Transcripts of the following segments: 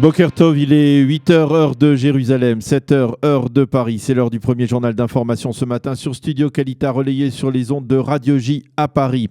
Boker Tov, il est 8h heure de Jérusalem, 7h heure de Paris. C'est l'heure du premier journal d'information ce matin sur Studio Kalita, relayé sur les ondes de Radio J à Paris.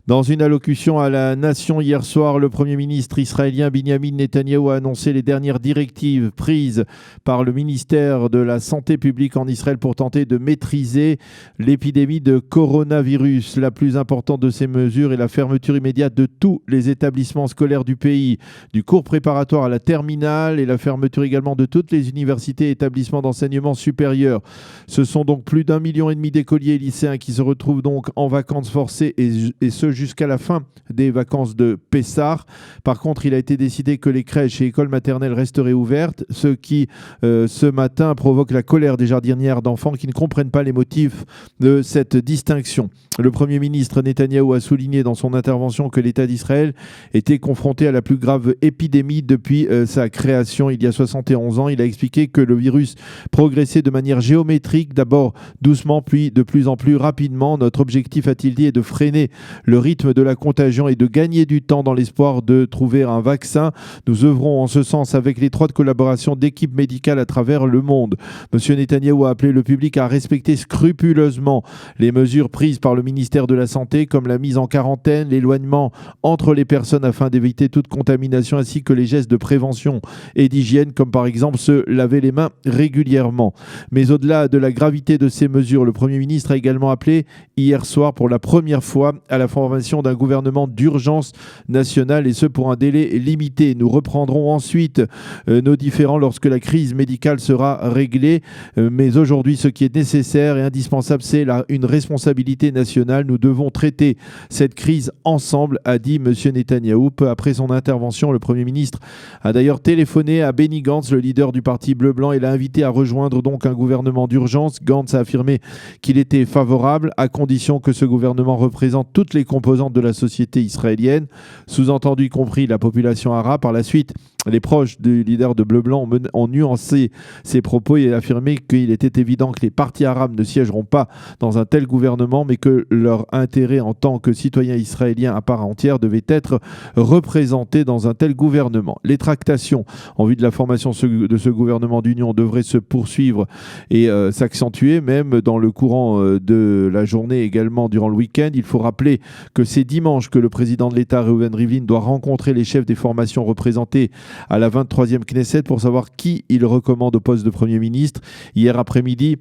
Dans une allocution à la nation hier soir, le Premier ministre israélien Binyamin Netanyahou a annoncé les dernières directives prises par le ministère de la Santé publique en Israël pour tenter de maîtriser l'épidémie de coronavirus. La plus importante de ces mesures est la fermeture immédiate de tous les établissements scolaires du pays, du cours préparatoire à la terminale, et la fermeture également de toutes les universités et établissements d'enseignement supérieur. Ce sont donc plus d'1,5 million d'écoliers et lycéens qui se retrouvent donc en vacances forcées et ce jusqu'à la fin des vacances de Pessah. Par contre, il a été décidé que les crèches et écoles maternelles resteraient ouvertes, ce qui, ce matin, provoque la colère des jardinières d'enfants qui ne comprennent pas les motifs de cette distinction. Le Premier ministre Netanyahou a souligné dans son intervention que l'État d'Israël était confronté à la plus grave épidémie depuis sa création il y a 71 ans. Il a expliqué que le virus progressait de manière géométrique, d'abord doucement, puis de plus en plus rapidement. Notre objectif, a-t-il dit, est de freiner le rythme de la contagion et de gagner du temps dans l'espoir de trouver un vaccin. Nous œuvrons en ce sens avec l'étroite collaboration d'équipes médicales à travers le monde. Monsieur Netanyahou a appelé le public à respecter scrupuleusement les mesures prises par le ministère de la Santé, comme la mise en quarantaine, l'éloignement entre les personnes afin d'éviter toute contamination, ainsi que les gestes de prévention et d'hygiène, comme par exemple se laver les mains régulièrement. Mais au-delà de la gravité de ces mesures, le Premier ministre a également appelé hier soir pour la première fois à la formation d'un gouvernement d'urgence nationale, et ce pour un délai limité. Nous reprendrons ensuite nos différends lorsque la crise médicale sera réglée, mais aujourd'hui ce qui est nécessaire et indispensable, c'est une responsabilité nationale. Nous devons traiter cette crise ensemble, a dit M. Netanyahou. Peu après son intervention, le Premier ministre a d'ailleurs téléphoné à Benny Gantz, le leader du parti bleu-blanc, et l'a invité à rejoindre donc un gouvernement d'urgence. Gantz a affirmé qu'il était favorable à condition que ce gouvernement représente toutes les composantes de la société israélienne, sous-entendu y compris la population arabe. Par la suite, les proches du leader de Bleu-Blanc ont nuancé ses propos et affirmé qu'il était évident que les partis arabes ne siégeront pas dans un tel gouvernement, mais que leur intérêt en tant que citoyens israéliens à part entière devait être représenté dans un tel gouvernement. Les tractations en vue de la formation de ce gouvernement d'union devraient se poursuivre et s'accentuer même dans le courant de la journée, également durant le week-end. Il faut rappeler que c'est dimanche que le président de l'État, Reuven Rivlin, doit rencontrer les chefs des formations représentées à la 23e Knesset pour savoir qui il recommande au poste de Premier ministre. Hier après-midi,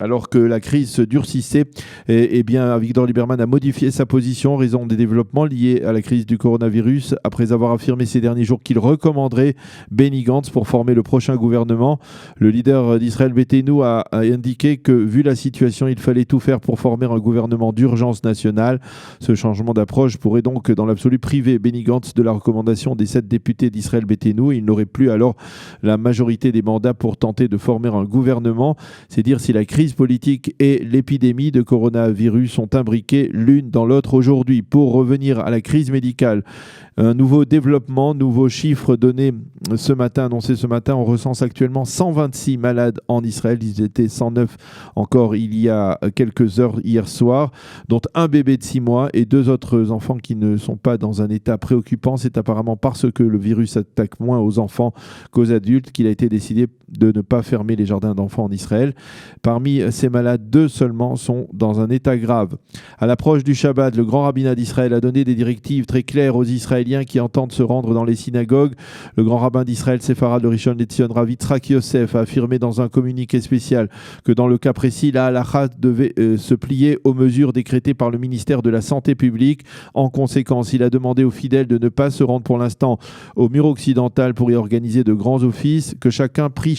alors que la crise se durcissait, bien, Avigdor Lieberman a modifié sa position en raison des développements liés à la crise du coronavirus, après avoir affirmé ces derniers jours qu'il recommanderait Benny Gantz pour former le prochain gouvernement. Le leader d'Israël Beiteinu a indiqué que, vu la situation, il fallait tout faire pour former un gouvernement d'urgence nationale. Ce changement d'approche pourrait donc, dans l'absolu, priver Benny Gantz de la recommandation des 7 députés d'Israël Beiteinu. Il n'aurait plus alors la majorité des mandats pour tenter de former un gouvernement. C'est dire si la crise politique et l'épidémie de coronavirus sont imbriquées l'une dans l'autre aujourd'hui. Pour revenir à la crise médicale, un nouveau développement, nouveau chiffre donné ce matin, annoncé ce matin, on recense actuellement 126 malades en Israël. Ils étaient 109 encore il y a quelques heures hier soir, dont un bébé de 6 mois et 2 autres enfants qui ne sont pas dans un état préoccupant. C'est apparemment parce que le virus attaque moins aux enfants qu'aux adultes qu'il a été décidé de ne pas fermer les jardins d'enfants en Israël. Parmi ces malades, 2 seulement sont dans un état grave. À l'approche du Shabbat, le grand rabbinat d'Israël a donné des directives très claires aux Israéliens qui entendent se rendre dans les synagogues. Le grand rabbin d'Israël, Séfarad de Rishon LeZion, Rav Yitzhak Yosef, a affirmé dans un communiqué spécial que dans le cas précis, la halakha devait se plier aux mesures décrétées par le ministère de la Santé publique. En conséquence, il a demandé aux fidèles de ne pas se rendre pour l'instant au mur occidental pour y organiser de grands offices, que chacun prie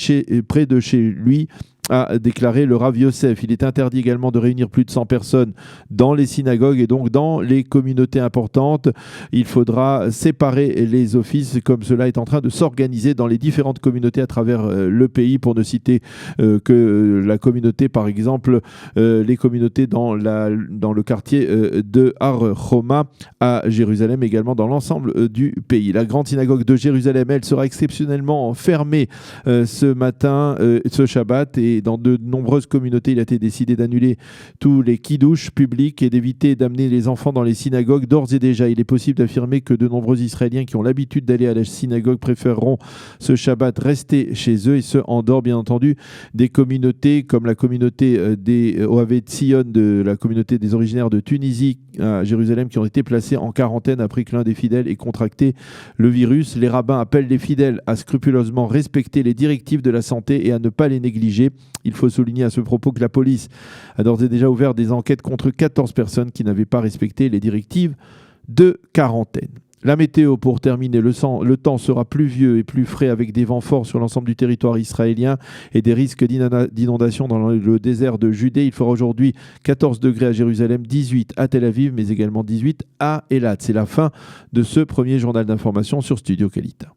près de chez lui, a déclaré le Rav Yosef. Il est interdit également de réunir plus de 100 personnes dans les synagogues et donc dans les communautés importantes. Il faudra séparer les offices, comme cela est en train de s'organiser dans les différentes communautés à travers le pays, pour ne citer que la communauté, par exemple, les communautés dans le quartier de Har Choma à Jérusalem, également dans l'ensemble du pays. La grande synagogue de Jérusalem, elle, sera exceptionnellement fermée ce matin, ce Shabbat, et dans de nombreuses communautés, il a été décidé d'annuler tous les kiddush publics et d'éviter d'amener les enfants dans les synagogues. D'ores et déjà, il est possible d'affirmer que de nombreux Israéliens qui ont l'habitude d'aller à la synagogue préféreront ce Shabbat rester chez eux, et ce, en dehors, bien entendu, des communautés comme la communauté des Ohavé Tzion, de la communauté des originaires de Tunisie à Jérusalem, qui ont été placés en quarantaine après que l'un des fidèles ait contracté le virus. Les rabbins appellent les fidèles à scrupuleusement respecter les directives de la santé et à ne pas les négliger. Il faut souligner à ce propos que la police a d'ores et déjà ouvert des enquêtes contre 14 personnes qui n'avaient pas respecté les directives de quarantaine. La météo, pour terminer, le temps sera pluvieux et plus frais avec des vents forts sur l'ensemble du territoire israélien et des risques d'inondation dans le désert de Judée. Il fera aujourd'hui 14 degrés à Jérusalem, 18 à Tel Aviv, mais également 18 à Eilat. C'est la fin de ce premier journal d'information sur Studio Kalita.